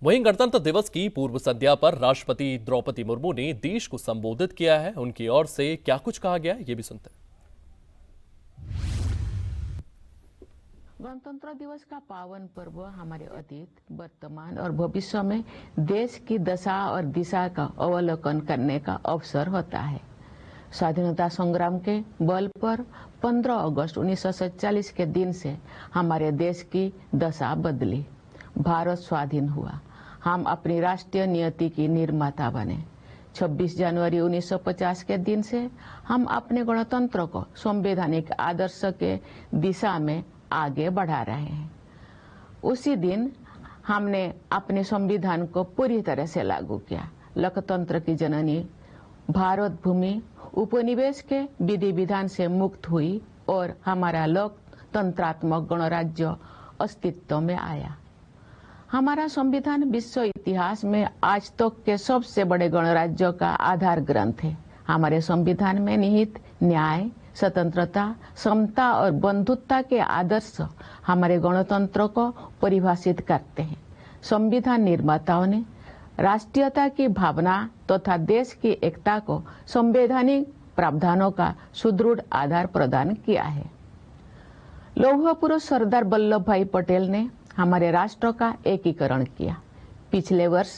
वहीं गणतंत्र दिवस की पूर्व संध्या पर राष्ट्रपति द्रौपदी मुर्मू ने देश को संबोधित किया है। उनकी ओर से क्या कुछ कहा गया, ये भी सुनते हैं। गणतंत्र दिवस का पावन पर्व हमारे अतीत, वर्तमान और भविष्य में देश की दशा और दिशा का अवलोकन करने का अवसर होता है। स्वाधीनता संग्राम के बल पर 15 अगस्त 1947 के दिन से हमारे देश की दशा बदली। भारत स्वाधीन हुआ। हम अपनी राष्ट्रीय नियति की निर्माता बने। 26 जनवरी 1950 के दिन से हम अपने गणतंत्र को संवैधानिक आदर्श के दिशा में आगे बढ़ा रहे हैं। उसी दिन हमने अपने संविधान को पूरी तरह से लागू किया। लोकतंत्र की जननी भारत भूमि उपनिवेश के विधि विधान से मुक्त हुई और हमारा लोकतंत्रात्मक गणराज्य अस्तित्व में आया। हमारा संविधान विश्व इतिहास में आज तक के सबसे बड़े गणराज्यों का आधार ग्रंथ है। हमारे संविधान में निहित न्याय, स्वतंत्रता, समता और बंधुत्व के आदर्श हमारे गणतंत्र को परिभाषित करते हैं। संविधान निर्माताओं ने राष्ट्रीयता की भावना तथा देश की एकता को संवैधानिक प्रावधानों का सुदृढ़ आधार प्रदान किया है। लौह पुरुष सरदार वल्लभ भाई पटेल ने हमारे राष्ट्र का एकीकरण किया। पिछले वर्ष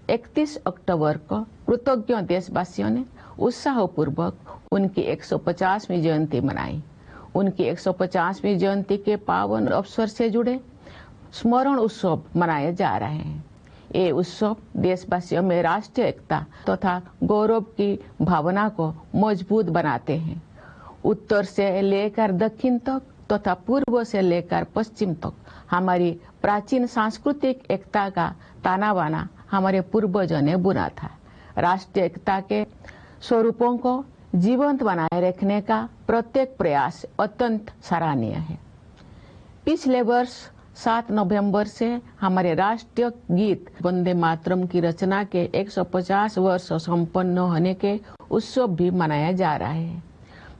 31 अक्टूबर को कृतज्ञ देशवासियों ने उत्साहपूर्वक उनकी 150वीं जयंती मनाई। उनकी 150वीं जयंती के पावन अवसर से जुड़े स्मरण उत्सव मनाए जा रहे हैं। ये उत्सव देशवासियों में राष्ट्रीय एकता तथा गौरव की भावना को मजबूत बनाते हैं। उत्तर से लेकर दक्षिण तक तथा पूर्व से लेकर पश्चिम तक हमारी प्राचीन सांस्कृतिक एकता का ताना बाना हमारे पूर्वजों ने बुना था। राष्ट्रीय एकता के स्वरूपों को जीवंत बनाए रखने का प्रत्येक प्रयास अत्यंत सराहनीय है। पिछले वर्ष 7 नवंबर से हमारे राष्ट्रीय गीत वंदे मातरम की रचना के 150 वर्ष संपन्न होने के उत्सव भी मनाया जा रहा है।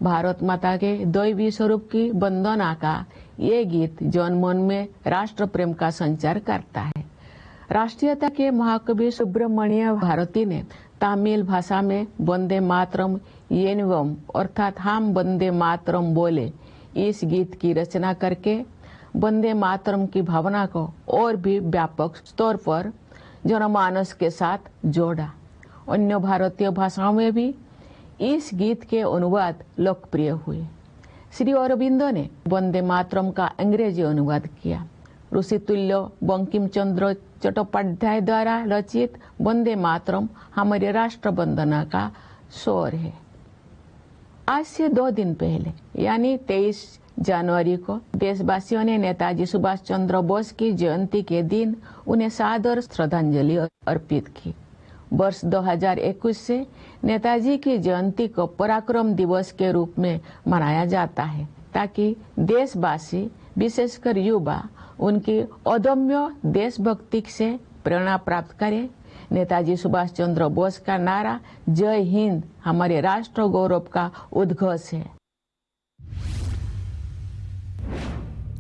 भारत माता के दैवी स्वरूप की वंदना का ये गीत जन मन में राष्ट्र प्रेम का संचार करता है। राष्ट्रीयता के महाकवि सुब्रमण्य भारती ने तमिल भाषा में वंदे मातरम येनवम अर्थात हम वंदे मातरम बोले इस गीत की रचना करके वंदे मातरम की भावना को और भी व्यापक स्तर पर जनमानस के साथ जोड़ा। अन्य भारतीय भाषाओं में भी इस गीत के अनुवाद लोकप्रिय हुए। श्री अरविंदो ने वंदे मातरम का अंग्रेजी अनुवाद किया। ऋषितुल्य बंकिम चंद्र चट्टोपाध्याय द्वारा रचित वंदे मातरम हमारे राष्ट्र वंदना का स्वर है। आज से 2 दिन पहले यानी 23 जनवरी को देशवासियों ने नेताजी सुभाष चंद्र बोस की जयंती के दिन उन्हें सादर श्रद्धांजलि अर्पित की। वर्ष 2021 से नेताजी की जयंती को पराक्रम दिवस के रूप में मनाया जाता है ताकि देशवासी विशेषकर युवा उनकी अदम्य देशभक्ति से प्रेरणा प्राप्त करें। नेताजी सुभाष चंद्र बोस का नारा जय हिंद हमारे राष्ट्र गौरव का उद्घोष है।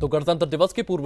तो गणतंत्र दिवस की पूर्व